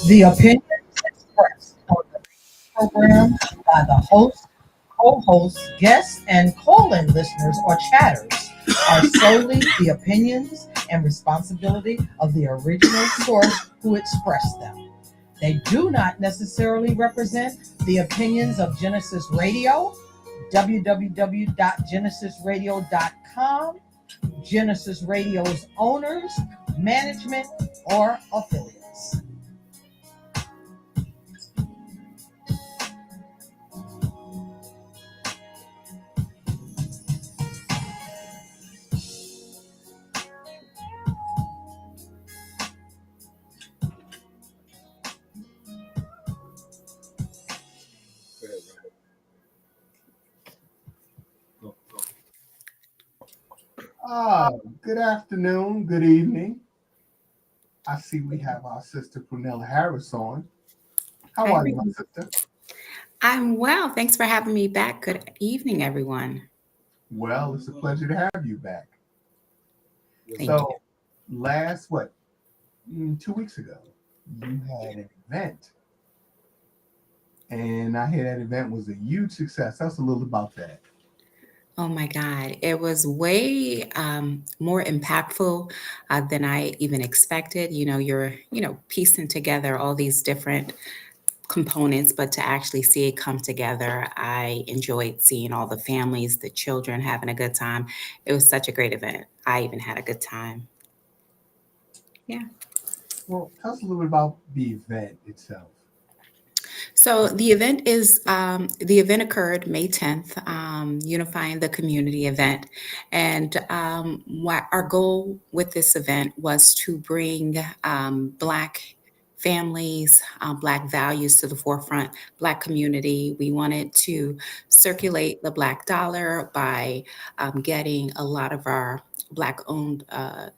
The opinions expressed on the program by the host, co-hosts, guests, and call-in listeners or chatters are solely the opinions and responsibility of the original source who expressed them. They do not necessarily represent the opinions of Genesis Radio, www.genesisradio.com, Genesis Radio's owners, management, or affiliates. Good afternoon, good evening. I see we have our sister Prunella Harris on. How Hi, are you, my everyone. sister? I'm well. Thanks for having me back. Good evening, everyone. Well, it's a pleasure to have you back. Thank you. So, last, 2 weeks ago, you had an event, and I hear that event was a huge success. Tell us a little about that. Oh my God. It was way more impactful than I even expected. You're piecing together all these different components, but to actually see it come together, I enjoyed seeing all the families, the children having a good time. It was such a great event. I even had a good time. Yeah. Well, tell us a little bit about the event itself. So the event occurred May 10th, unifying the community event, and what our goal with this event was to bring Black families, Black values to the forefront, Black community. We wanted to circulate the Black dollar by getting a lot of our Black owned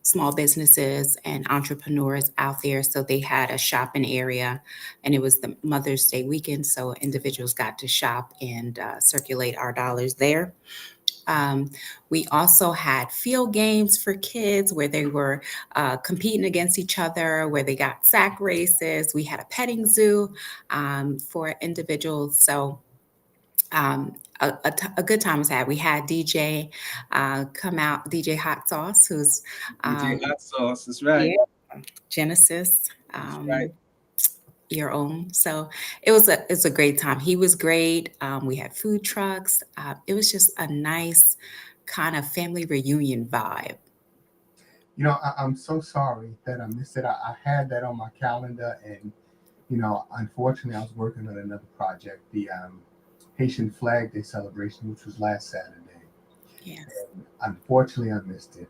small businesses and entrepreneurs out there so they had a shopping area, and it was the Mother's Day weekend, so individuals got to shop and circulate our dollars there. Um, we also had field games for kids where they were competing against each other, where they got sack races. We had a petting zoo for individuals. So a good time was had. We had DJ come out, DJ Hot Sauce, who's DJ um, Hot Sauce. That's right. yeah, Genesis. That's right. Your own. So it's a great time. He was great. We had food trucks. It was just a nice kind of family reunion vibe. I'm so sorry that I missed it. I had that on my calendar, and unfortunately, I was working on another project, the Haitian Flag Day celebration, which was last Saturday. Yes. Unfortunately, I missed it.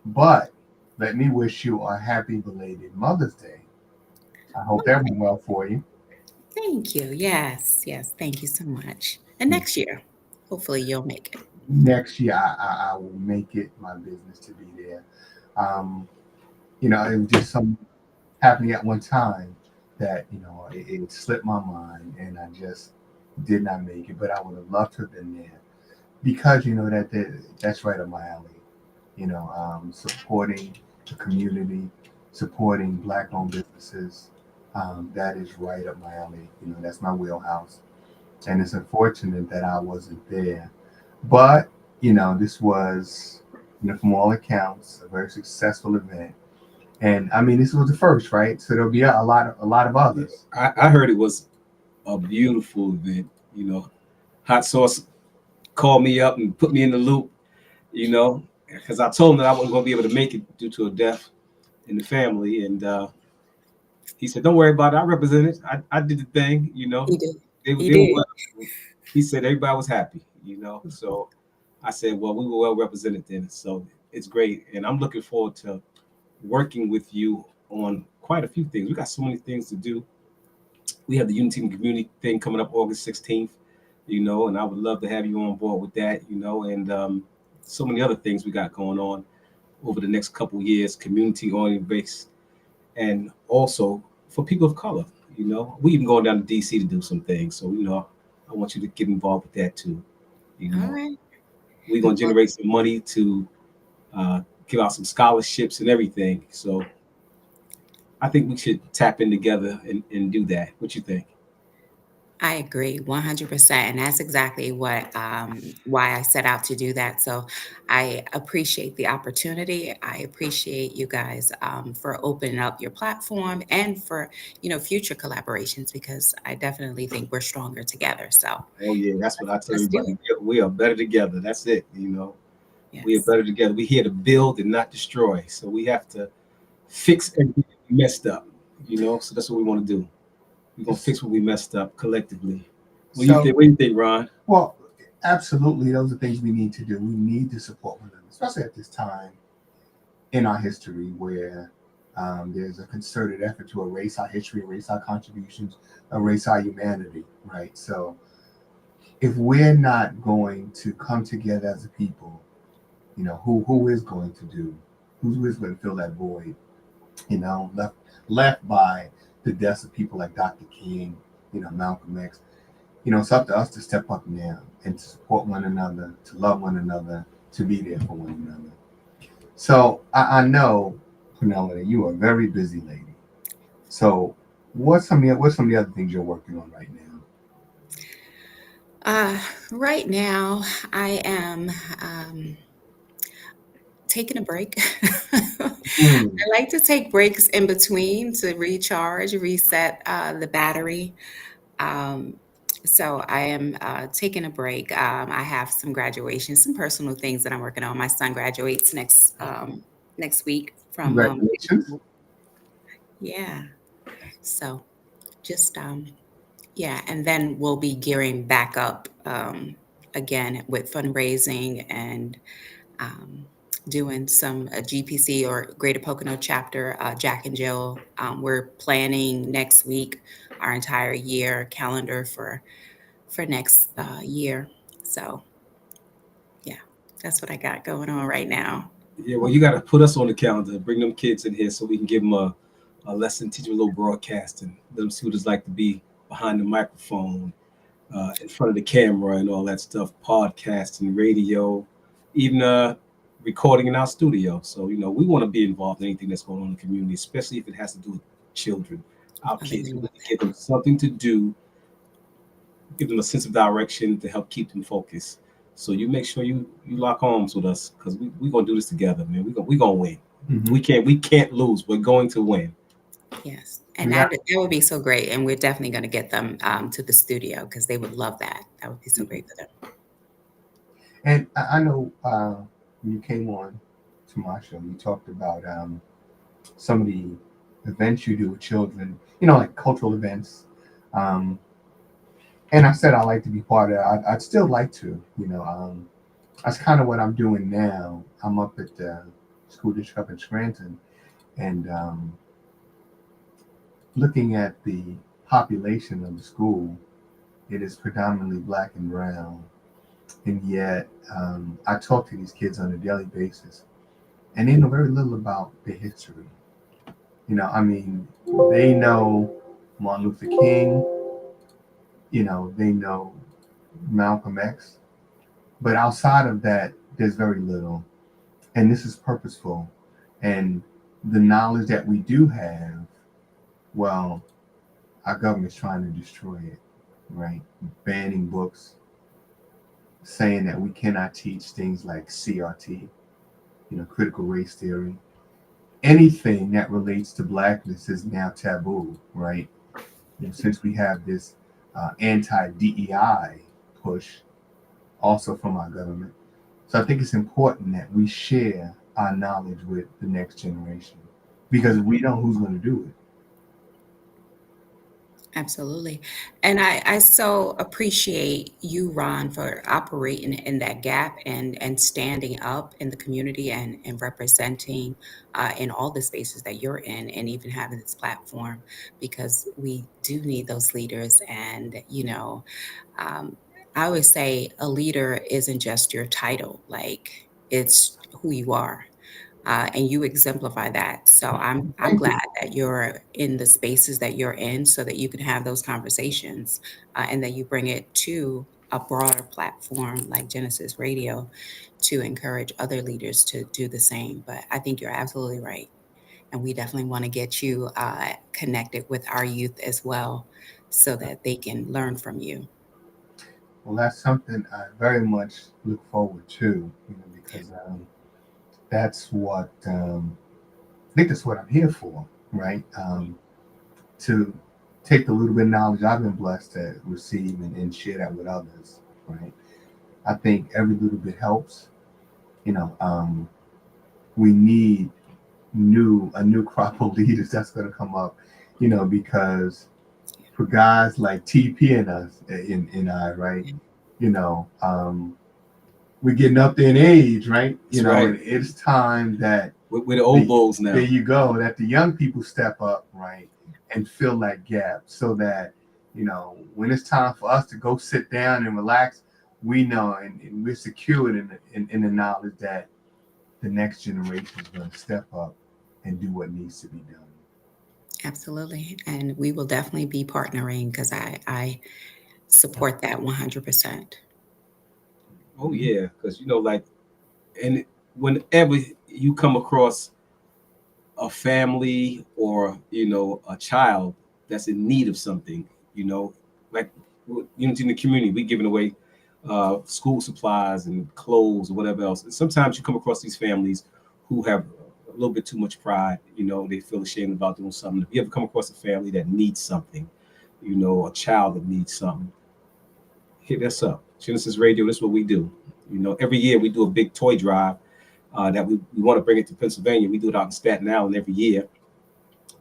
But let me wish you a happy belated Mother's Day. I hope that went well for you. Thank you. Yes. Yes. Thank you so much. And next year, hopefully you'll make it. Next year, I will make it my business to be there. Um, it was just some happening at one time that it slipped my mind, and I just did not make it. But I would have loved to have been there because that's right up my alley. Supporting the community, supporting Black-owned businesses. That is right up my alley. That's my wheelhouse, and it's unfortunate that I wasn't there. But this was, from all accounts, a very successful event. And I mean, this was the first, right? So there'll be a lot of others. I heard it was a beautiful event. Hot Sauce called me up and put me in the loop, because I told him that I wasn't going to be able to make it due to a death in the family. And he said, "Don't worry about it. I represented. I did the thing, You did. You They were did. well. He said everybody was happy. So I said, well, we were well represented then. So it's great. And I'm looking forward to working with you on quite a few things. We got so many things to do. We have the Unity and Community thing coming up August 16th, and I would love to have you on board with that, and so many other things we got going on over the next couple years, community oriented based, and also for people of color. We even going down to DC to do some things. So, I want you to get involved with that too. You All know, right. we're going to Well, generate some money to give out some scholarships and everything. So I think we should tap in together and do that. What you think? I agree 100%. And that's exactly why I set out to do that. So I appreciate the opportunity. I appreciate you guys for opening up your platform and for, future collaborations, because I definitely think we're stronger together. So Oh yeah, that's what I tell let's do everybody. it. We are better together. That's it. We are Yes. better together. We're here to build and not destroy. So we have to fix everything we messed up. So that's what we want to do. We're gonna fix what we messed up collectively. What do you So, think? What do you think, Ron? well, absolutely, those are things we need to do. We need to support one another, especially at this time in our history where there's a concerted effort to erase our history, erase our contributions, erase our humanity, right? So, if we're not going to come together as a people, who is going to do, who is going to fill that void, left by the deaths of people like Dr. King, Malcolm X. It's up to us to step up now and to support one another, to love one another, to be there for one another. So I know, Penelope, you are a very busy lady. So what's some of the other things you're working on right now? Uh, right now, I am taking a break. I Hmm. like to take breaks in between to recharge, reset the battery. Um, so I am taking a break. I have some graduations, some personal things that I'm working on. My son graduates next week from Congratulations. yeah. So just yeah, and then we'll be gearing back up again with fundraising and um, doing some GPC or Greater Pocono chapter, Jack and Jill. We're planning next week our entire year calendar for next year. So yeah, that's what I got going on right now. Yeah, well, you got to put us on the calendar. Bring them kids in here so we can give them a lesson, teach them a little broadcasting, let them see what it's like to be behind the microphone, in front of the camera, and all that stuff. Podcasting, radio, even recording in our studio. So we want to be involved in anything that's going on in the community, especially if it has to do with children, our Oh, they kids. would We love need to give them something to do, give them a sense of direction to help keep them focused. So you make sure you lock arms with us because we gonna do this together, man. We gonna win. Hmm. We can't lose. We're going to win. that. Yes, and We got that would be so great. And we're definitely going to get them to the studio because they would love that. That would be so great for them. and I know when you came on to my show, you talked about some of the events you do with children, like cultural events. Um, and I said I like to be part of it. I'd still like to, that's kind of what I'm doing now. I'm up at the school district up in Scranton and looking at the population of the school, it is predominantly black and brown. And yet, I talk to these kids on a daily basis, and they know very little about their history. I mean, they know Martin Luther King, they know Malcolm X, but outside of that, there's very little. And this is purposeful. And the knowledge that we do have, well, our government's trying to destroy it, right? Banning books, saying that we cannot teach things like CRT, critical race theory. Anything that relates to blackness is now taboo, right? Since we have this anti DEI push also from our government. So I think it's important that we share our knowledge with the next generation because we know who's going to do it. Absolutely. And I so appreciate you, Ron, for operating in that gap and standing up in the community and representing in all the spaces that you're in and even having this platform because we do need those leaders. And, um, I always say a leader isn't just your title, like it's who you are, and you exemplify that. So I'm Thank glad you. that you're in the spaces that you're in, so that you can have those conversations, and that you bring it to a broader platform like Genesis Radio to encourage other leaders to do the same. But I think you're absolutely right. And we definitely want to get you connected with our youth as well so that they can learn from you. Well, that's something I very much look forward to, because that's what I think that's what I'm here for, right? To take the little bit of knowledge I've been blessed to receive and share that with others, right? I think every little bit helps. You know, we need a new crop of leaders that's going to come up, because for guys like TP and us, in I, right? You know, we're getting up there in age, right? That's right. And it's time that We're the old bulls now. there you go, that the young people step up, right, and fill that gap, so that when it's time for us to go sit down and relax, we know, and we're secured in the knowledge that the next generation is going to step up and do what needs to be done. Absolutely. And we will definitely be partnering because I support that 100%. Oh yeah, because like, and whenever you come across a family or a child that's in need of something, like unity in the community, we giving away school supplies and clothes or whatever else. And sometimes you come across these families who have a little bit too much pride. They feel ashamed about doing something. If you ever come across a family that needs something, a child that needs something, hit us up. Genesis Radio, this is what we do. Every year we do a big toy drive that we want to bring it to Pennsylvania. We do it out in Staten Island every year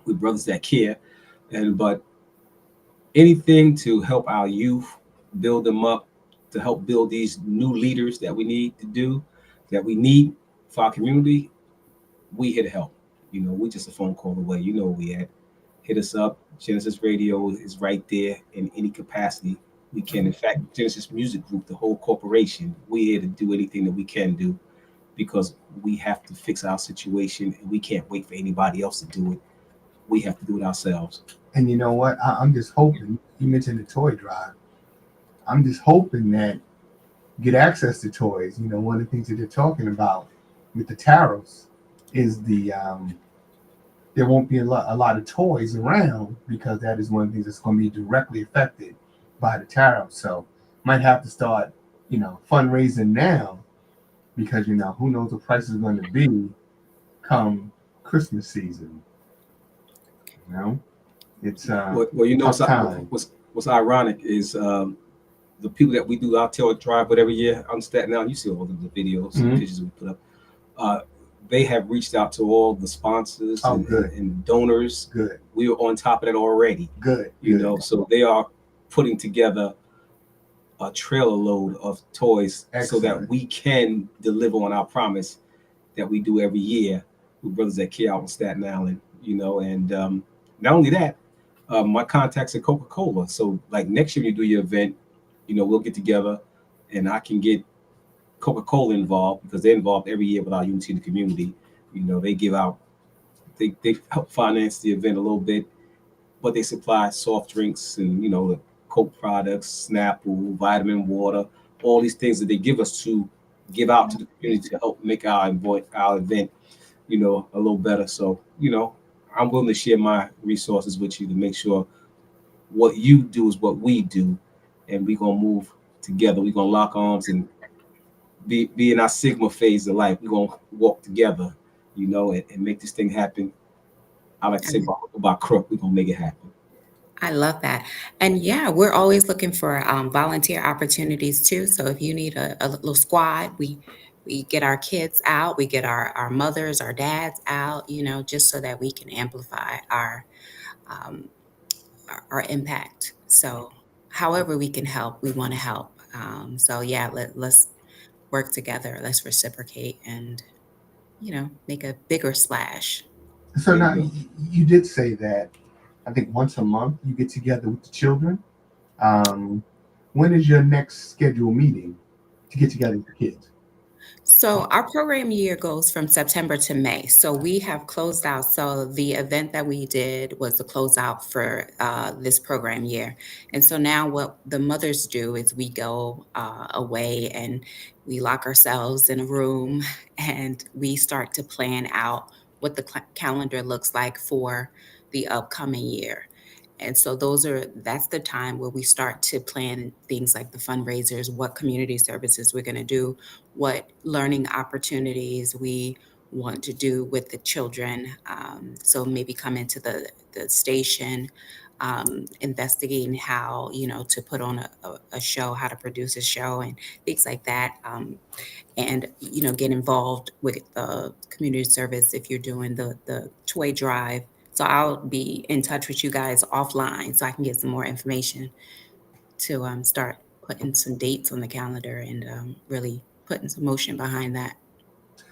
with Brothers That Care. But anything to help our youth, build them up, to help build these new leaders that we need to do, that we need for our community, we here to help. We just a phone call away. Where we at. Hit us up. Genesis Radio is right there in any capacity we can. In fact, Genesis Music Group, the whole corporation, we here to do anything that we can do because we have to fix our situation and we can't wait for anybody else to do it. We have to do it ourselves. And you know what? I'm just hoping, you mentioned the toy drive. I'm just hoping that get access to toys. One of the things that they're talking about with the tariffs is there won't be a lot of toys around because that is one of the things that's going to be directly affected by the tariffs. So might have to start, fundraising now because who knows what price is going to be come Christmas season. It's what's, tough time. what's ironic is the people that we do our tail drive with every year on Staten Island. You see all the videos and pictures we put up. They have reached out to all the sponsors and donors. Good. We are on top of that already. Good. So they are putting together a trailer load of toys. Excellent. So that we can deliver on our promise that we do every year with Brothers That Care out in Staten Island. And not only that, my contacts at Coca-Cola. So like next year when you do your event, we'll get together and I can get Coca-Cola involved because they're involved every year with our unity in the community. They give out, they help finance the event a little bit, but they supply soft drinks and, the Coke products, Snapple, vitamin water, all these things that they give us to give out to the community to help make our event, a little better. So, I'm willing to share my resources with you to make sure what you do is what we do. And we're going to move together. We're going to lock arms and be in our Sigma phase of life. We're going to walk together, and make this thing happen. I like to say about crook, we're going to make it happen. I love that. And yeah, we're always looking for volunteer opportunities too. So if you need a little squad, we get our kids out, we get our mothers, our dads out, just so that we can amplify um, our impact. So however we can help, we want to help. So yeah, let's work together. Let's reciprocate and, make a bigger splash. So now you did say that I think once a month you get together with the children. When is your next scheduled meeting to get together with the kids? So our program year goes from September to May. So we have closed out. So the event that we did was the closeout for this program year. And so now what the mothers do is we go away and we lock ourselves in a room and we start to plan out what the calendar looks like for the upcoming year. And so that's the time where we start to plan things like the fundraisers, what community services we're going to do, what learning opportunities we want to do with the children. So maybe come into the station, investigating how, to put on a show, how to produce a show and things like that. And get involved with community service if you're doing the toy drive. So I'll be in touch with you guys offline so I can get some more information to start putting some dates on the calendar and really putting some motion behind that.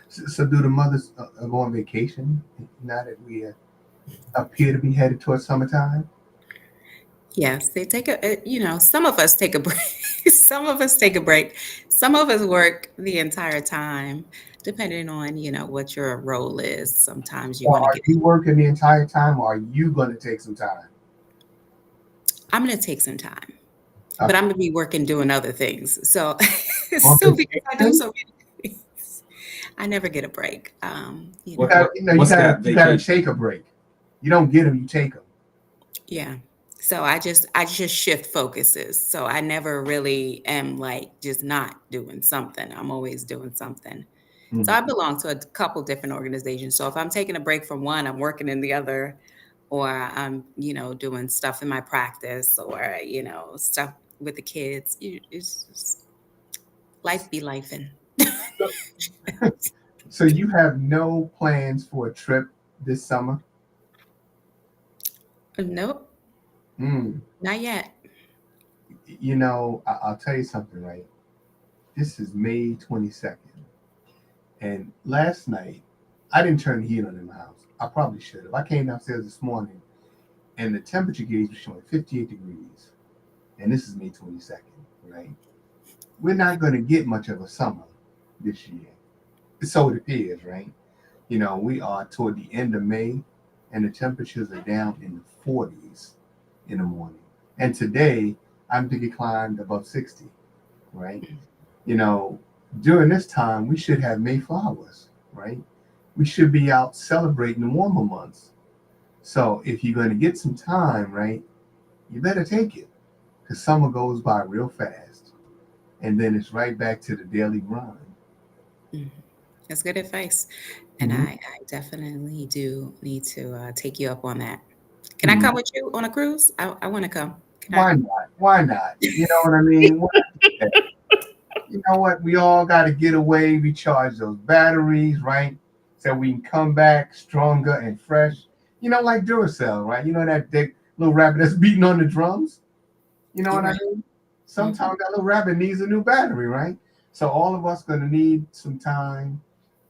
So do the mothers go on vacation now that we appear to be headed towards summertime? Yes, they take some of us take a break. Some of us take a break. Some of us work the entire time, depending on, what your role is. Sometimes you Or want to are get, you working the entire time, or are you going to take some time? I'm going to take some time, but Okay. I'm going to be working doing other things. So, On so because I do vacation? so many things, I never get a break. You got, What's that you got to vacation? take a break. You don't get them, you take them. Yeah. So I just shift focuses. So I never really am like just not doing something. I'm always doing something. So I belong to a couple different organizations. So if I'm taking a break from one, I'm working in the other, or I'm, doing stuff in my practice or, stuff with the kids. It's just life be lifing. So, so you have no plans for a trip this summer? Nope, Mm. not yet. I'll tell you something, right? This is May 22nd. And last night, I didn't turn the heat on in my house. I probably should have. I came downstairs this morning, and the temperature gauge was showing 58 degrees. And this is May 22nd, right? We're not going to get much of a summer this year. So it appears, right? We are toward the end of May, and the temperatures are down in the 40s in the morning. And today, I think it climbed above 60, right? You know, During this time, we should have May flowers, right? We should be out celebrating the warmer months. So if you're going to get some time, right, you better take it because summer goes by real fast. And then it's right back to the daily grind. Mhm. That's good advice. And Mhm. I definitely do need to take you up on that. Can I Mhm. come with you on a cruise? I want to come. Can I? Why not? Why not? You know what I mean? You know what? We all got to get away, recharge those batteries, right? So we can come back stronger and fresh. Like Duracell, right? That big little rabbit that's beating on the drums. You know You're what I right. mean? Mhm. Sometimes that little rabbit needs a new battery, right? So all of us going to need some time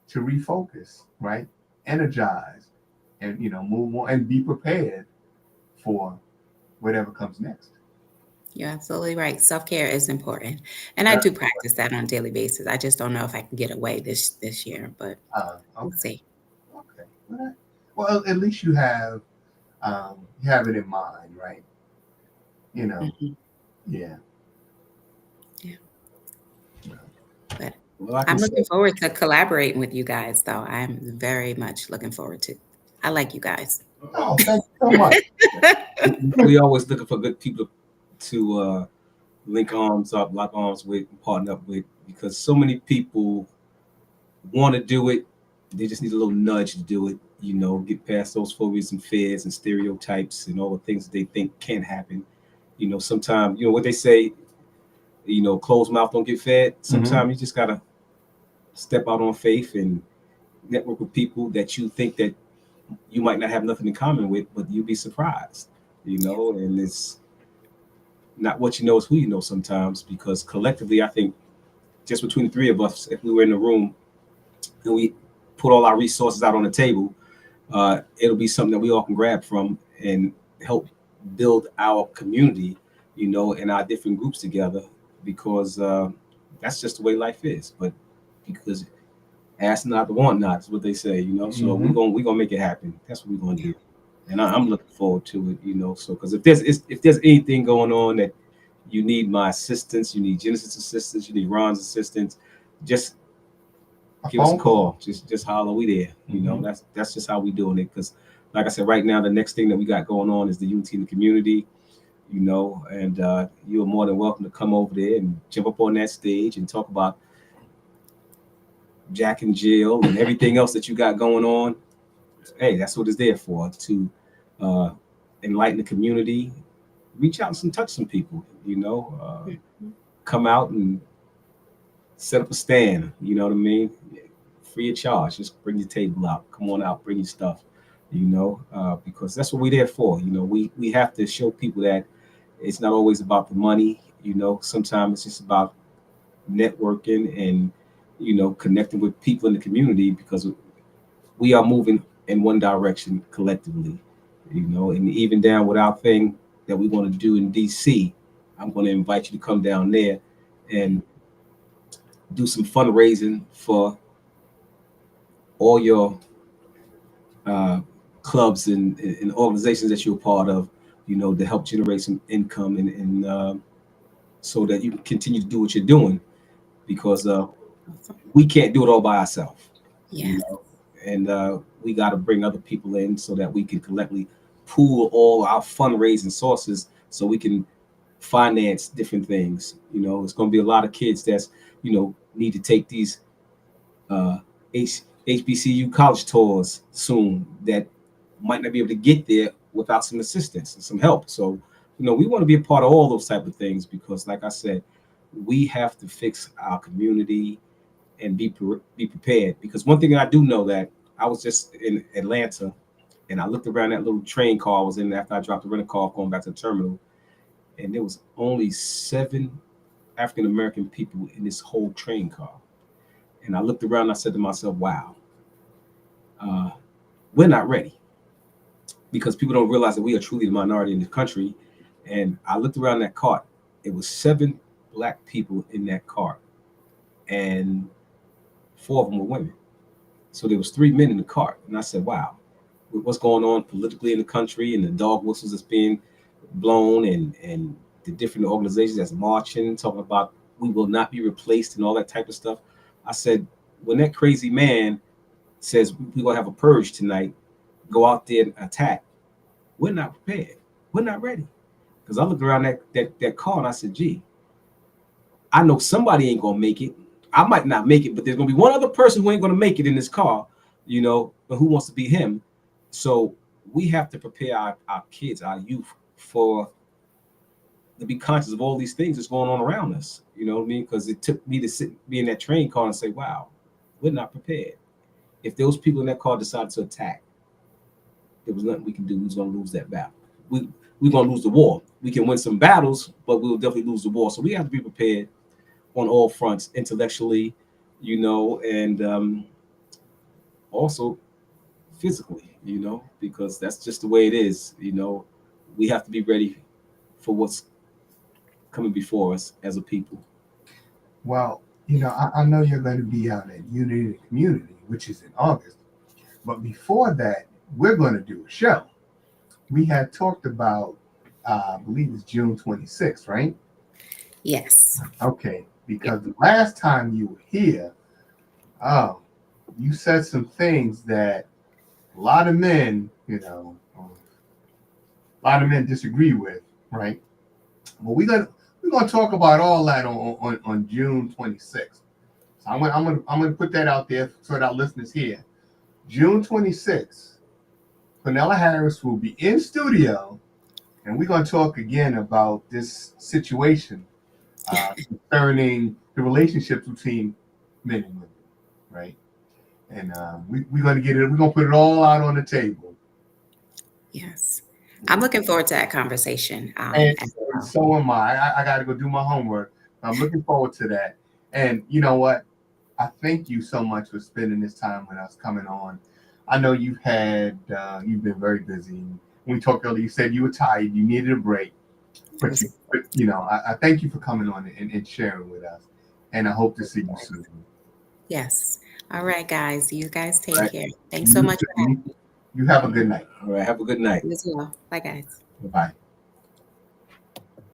to refocus, right? Energize, and move on and be prepared for whatever comes next. You're absolutely right. Self-care is important. And I Very do practice that on a daily basis. I just don't know if I can get away this year, but we'll okay, see. okay. Well, at least you have it in mind, right? You know, Mhm. yeah. Yeah. But Well, I can I'm say looking forward to collaborating with you guys, though. I'm very much looking forward to. I like you guys. Oh, thank you so much. we always looking for good people to link arms up, lock arms with, and partner up with, because so many people want to do it. They just need a little nudge to do it. Get past those phobias and fears and stereotypes and all the things that they think can happen. Sometimes, what they say, closed mouth don't get fed. Sometimes you just gotta step out on faith and network with people that you think that you might not have nothing in common with, but you'd be surprised. And it's not what you know, it's who you know sometimes, because collectively, I think just between the three of us, if we were in the room and we put all our resources out on the table, it'll be something that we all can grab from and help build our community, and our different groups together, because that's just the way life is. But because ask not to want not is what they say, So Hmm. we gonna make it happen. That's what we're gonna Yeah. do, and I'm looking forward to it, So because if there's anything going on that you need my assistance, you need Genesis assistance, you need Ron's assistance, just Give us a phone call. call. Just holler. We there. You know, that's just how we doing it. Because, like I said, right now the next thing that we got going on is the unity in the community. You know, and you're more than welcome to come over there and jump up on that stage and talk about Jack and Jill and everything else that you got going on. Hey, that's what it's there for, to uh, enlighten the community, reach out and touch some people. You know, come out and set up a stand. You know what I mean? Free of charge. Just bring your table out. Come on out. Bring your stuff. You know, because that's what we're there for. You know, we have to show people that it's not always about the money. You know, sometimes it's just about networking and, you know, connecting with people in the community, because we are moving in one direction collectively. You know, and even down with our thing that we want to do in DC, I'm going to invite you to come down there and do some fundraising for all your uh, clubs and organizations that you're a part of, you know, to help generate some income and so that you can continue to do what you're doing, because Awesome. we can't do it all by ourselves, you Yes. know, and we got to bring other people in so that we can collectively pool all our fundraising sources so we can finance different things. You know, it's going to be a lot of kids that's, you know, need to take these uh, HBCU college tours soon that might not be able to get there without some assistance and some help. So, you know, we want to be a part of all those type of things because, like I said, we have to fix our community and be prepared. Because one thing I do know, that I was just in Atlanta and I looked around that little train car I was in after I dropped the rental car going back to the terminal, and there was only 7 African American people in this whole train car. And I looked around and I said to myself, wow, uh, we're not ready, because people don't realize that we are truly the minority in the country. And I looked around that cart, it was 7 black people in that cart, and 4 of them were women. So there was 3 men in the cart. And I said, wow, with what's going on politically in the country and the dog whistles that's being blown and the different organizations that's marching, talking about we will not be replaced and all that type of stuff. I said, when that crazy man says we're gonna have a purge tonight, go out there and attack, we're not prepared. We're not ready. Because I looked around that car and I said, gee, I know somebody ain't gonna make it. I might not make it, but there's gonna be one other person who ain't gonna make it in this car, you know, but who wants to be him? So we have to prepare our kids, our youth, for to be conscious of all these things that's going on around us. You know what I mean? Because it took me to be in that train car and say, wow, we're not prepared. If those people in that car decided to attack, there was nothing we can do. We was gonna lose that battle. We're gonna lose the war. We can win some battles, but we'll definitely lose the war. So we have to be prepared on all fronts, intellectually, you know, and also physically, you know, because that's just the way it is. You know, we have to be ready for what's coming before us as a people. Well, you know, I know you're going to be out at Unity in the Community, which is in August. But before that, we're going to do a show. We had talked about, I believe it's June 26th, right? Yes. Okay, because the last time you were here, oh, you said some things that a lot of men, you know, a lot of men disagree with, right? Well, we're gonna talk about all that on June 26th. So I'm gonna put that out there so that our listeners hear. June 26th, Cornella Harris will be in studio, and we're gonna talk again about this situation concerning the relationships between men and women, right? And we're gonna get it. We're gonna put it all out on the table. Yes. I'm looking forward to that conversation And as well. so am I. I got to go do my homework. I'm looking forward to that. And you know what? I thank you so much for spending this time with us, coming on. I know you've been very busy. When we talked earlier, you said you were tired, you needed a break. But you know, I thank you for coming on and sharing with us. And I hope to see you soon. Yes. All right, guys. You guys All take right. care. Thanks so much for having You have a good night. All right, have a good night. me as well. Bye, guys. Bye.